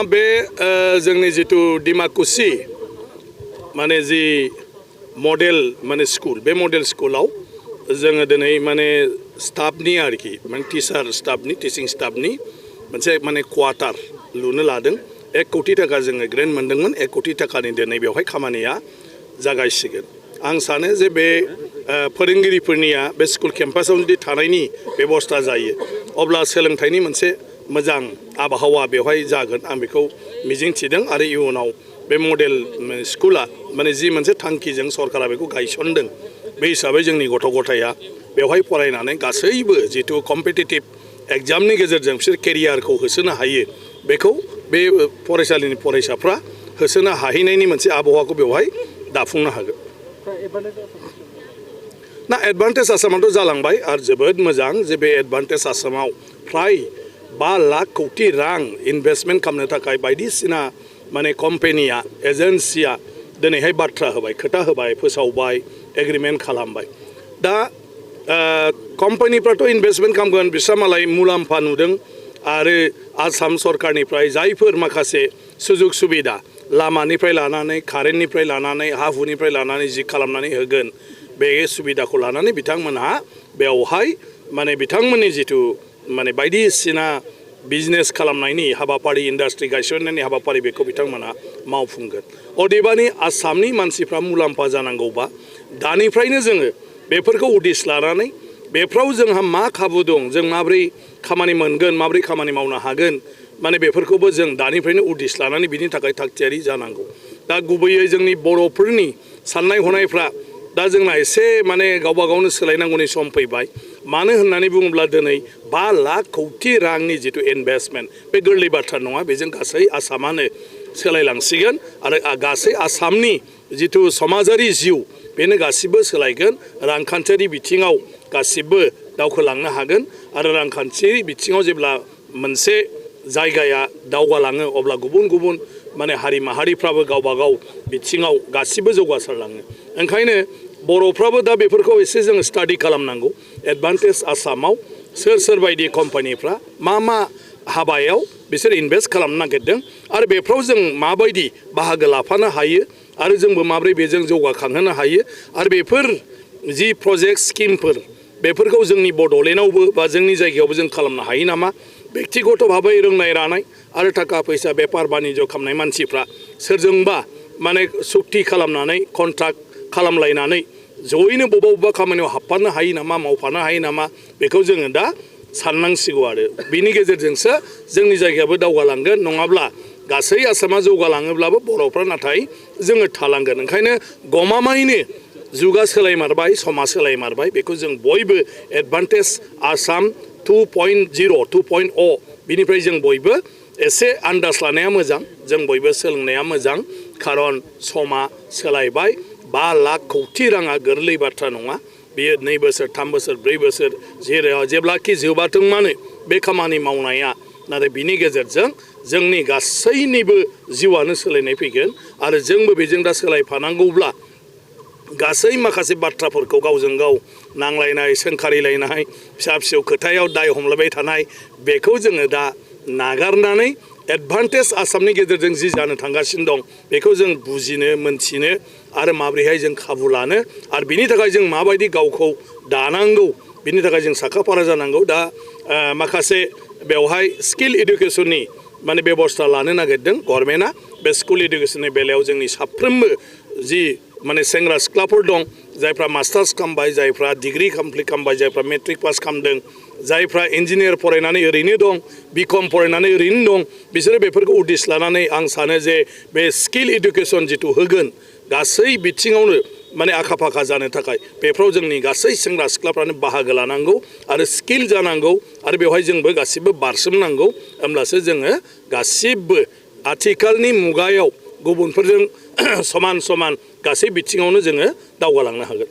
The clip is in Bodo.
बे जोंनि जितु डिमाकुसि माने जि मडेल माने स्कुल बे मडेल स्कुलाव जोङो दिनै माने स्टाफनि आरोखि माने टीचार स्टाफनि टीचिं स्टाफनि मोनसे माने क्वार्टार लुनो लादों 1 कोटी टाका जोङो ग्रेन्ट मोनदोंमोन 1 कोटी टाकानि दिनै बेवहाय खामानिया जागायसिगोन आं सानो जे बे फोरोंगिरिफोरनिया बे स्कुल केम्पासाव जुदि थानायनि बेबस्था जायो अब्ला सोलोंथाइनि मोनसे मोजां आबहावा बेवहाय जागोन आं बेखौ मिजिंथिदों आरो इयुनाव बे मडेल स्कुला माने जि मोनसे थांखिजों सरकारा बेखौ गायसनदों बे हिसाबै जोंनि गथ' गथाया बेवहाय फरायनानै गासैबो जितु कम्पिटिटिभ एग्जामनि गेजेरजों बिसोर केरियारखौ होसोनो हायो बेखौ बे फरायसालिनि फरायसाफ्रा होसोनो हाहैनायनि मोनसे आबहावाखौ बेवहाय दाफुंनो हागोन ना एडभान्टेज आसामावथ' जालांबाय आरो जोबोद मोजां जे बे एडभान्टेज आसामाव फ्राय 5 लाख कोटी रां इनभेस्टमेन्ट खालामनो थाखाय बायदिसिना माने कम्पेनिया एजेन्सिया दिनैहाय बाथ्रा होबाय खोथा होबाय फोसावबाय एग्रिमेन्ट खालामबाय दा कम्पानिफ्राथ' इनभेस्टमेन्ट खालामगोन बिस्रा मालाय मुलाम्फा नुदों आरो आसाम सरकारनिफ्राय जायफोर माखासे सुजुग सुबिदा लामानिफ्राय लानानै कारेन्टनिफ्राय लानानै हा हुनिफ्राय लानानै जि खालामनानै होगोन बे सुबिदाखौ लानानै बिथांमोनहा बेवहाय माने बिथांमोननि जितु माने बायदिसिना बिजनेस खालामनायनि हाबाफारि इन्डास्ट्रि गायसननायनि हाबाफारि बेखौ बिथांमोनहा मावफुंगोन अदेबानि आसामनि मानसिफ्रा मुलाम्फा जानांगौबा दानिफ्रायनो जोङो बेफोरखौ उदिस लानानै बेफ्राव जोंहा मा खाबु दं जों माब्रै खामानि मोनगोन माब्रै खामानि मावनो हागोन माने बेफोरखौबो जों दानिफ्रायनो उदिस लानानै बिनि थाखाय थागथियारि जानांगौ दा गुबैयै जोंनि बर'फोरनि साननाय हनायफ्रा दा जोंना एसे माने गावबा गावनो सोलायनांगौनि सम फैबाय मानो होननानै बुङोब्ला दिनै 5 लाख कोटी रांनि जितु इनभेस्टमेन्ट बे गोरलै बाथ्रा नङा बेजों गासै आसामानो सोलायलांसिगोन आरो गासै आसामनि जितु समाजारि जिउ बेनो गासिबो सोलायगोन रांखान्थियारि बिथिङाव गासिबो दावखोलांनो हागोन आरो रांखान्थियारि बिथिङाव जेब्ला मोनसे जायगाया दावगालाङो अब्ला गुबुन गुबुन माने हारि माहारिफ्राबो गावबा गाव बिथिङाव गासिबो जौगासारलाङो ओंखायनो बर'फ्राबो दा बेफोरखौ एसे जोङो स्टाडि खालामनांगौ एडभान्टेज आसामाव सोर बायदि कम्पानिफ्रा मा हाबायाव बिसोर इनभेस्ट खालामनो नागिरदों आरो बेफ्राव जों माबायदि बाहागो लाफानो हायो आरो जोंबो माब्रै बेजों जौगाखांहोनो हायो आरो बेफोर जि प्रजेक्ट स्किमफोर बेफोरखौ जोंनि बड'लेण्डआवबो बा जोंनि जायगायावबो जों खालामनो हायो नामा व्यक्तिगत भाबै रोंनाय रानाय आरो थाखा फैसा बेपार बानिज्य खालामनाय मानसिफ्रा सोरजोंबा माने सुक्ति खालामनानै कन्ट्राक्ट खालामलायनानै जयैनो बबेबा खामानियाव हाबफानो हायो नामा मावफानो हायो नामा बेखौ जोङो दा साननांसिगौ आरो बिनि गेजेरजोंसो जोंनि जायगायाबो दावगालांगोन नङाब्ला गासै आसामा जौगालाङोब्लाबो बर'फ्रा नाथाय जोङो थालांगोन ओंखायनो गमामायैनो जुगा सोलायमारबाय समा सोलायमारबाय बेखौ जों बयबो एडभान्टेज आसाम 2.0 2.0 बिनिफ्राय जों बयबो एसे आन्दाज लानाया मोजां जों बयबो सोलोंनाया मोजां खारन समा सोलायबाय 5 लाख कोटी राङा गोरलै बाथ्रा नङा बेयो 2 बोसोर 3 बोसोर 4 बोसोर जेब्लाखि जोबाथों मानो बे खामानि मावनाया नाथाय बिनि गेजेरजों जोंनि गासैनिबो जिउआनो सोलायनाय फैगोन आरो जोंबो बेजों दा सोलायफानांगौब्ला गासै माखासे बाथ्राफोरखौ गावजों गाव नांलायनाय सोंखारिलायनाय फिसा फिसौ खोथायाव दाय हमलायबाय थानाय बेखौ जोङो दा नागारनानै एडभान्टेज आसामनि गेजेरजों जि जानो थांगासिनो दं बेखौ जों बुजिनो मोनथिनो आरो माब्रैहाय जों खाबु लानो आरो बिनि थाखाय जों माबायदि गावखौ दानांगौ बिनि थाखाय जों साखाफारा जानांगौ दा माखासे बेवहाय स्किल एडुकेसननि माने बेबस्था लानो नागिरदों गभर्नमेन्टआ बे स्कुल एडुकेसननि बेलायाव जोंनि साफ्रोमबो जि माने सेंग्रा सिख्लाफोर दं जायफ्रा मास्टार्स खालामबाय जायफ्रा डिग्री कमप्लिट खालामबाय जायफ्रा मेट्रिक पास खालामदों जायफ्रा इन्जिनियार फरायनानै ओरैनो दं बिकम फरायनानै ओरैनो दं बिसोरो बेफोरखौ उदिस लानानै आं सानो जे बे स्किल एडुकेसन जितु होगोन गासै बिथिङावनो माने आखा फाखा जानो थाखाय बेफ्राव जोंनि गासै सेंग्रा सिख्लाफ्रानो बाहागो लानांगौ आरो स्किल जानांगौ आरो बेवहाय जोंबो गासिबो बारसोमनांगौ होमब्लासो जोङो गासिबो आथिखालनि मुगायाव गुबुनफोरजों समान समान गासै बिथिङावनो जोङो दावगालांनो हागोन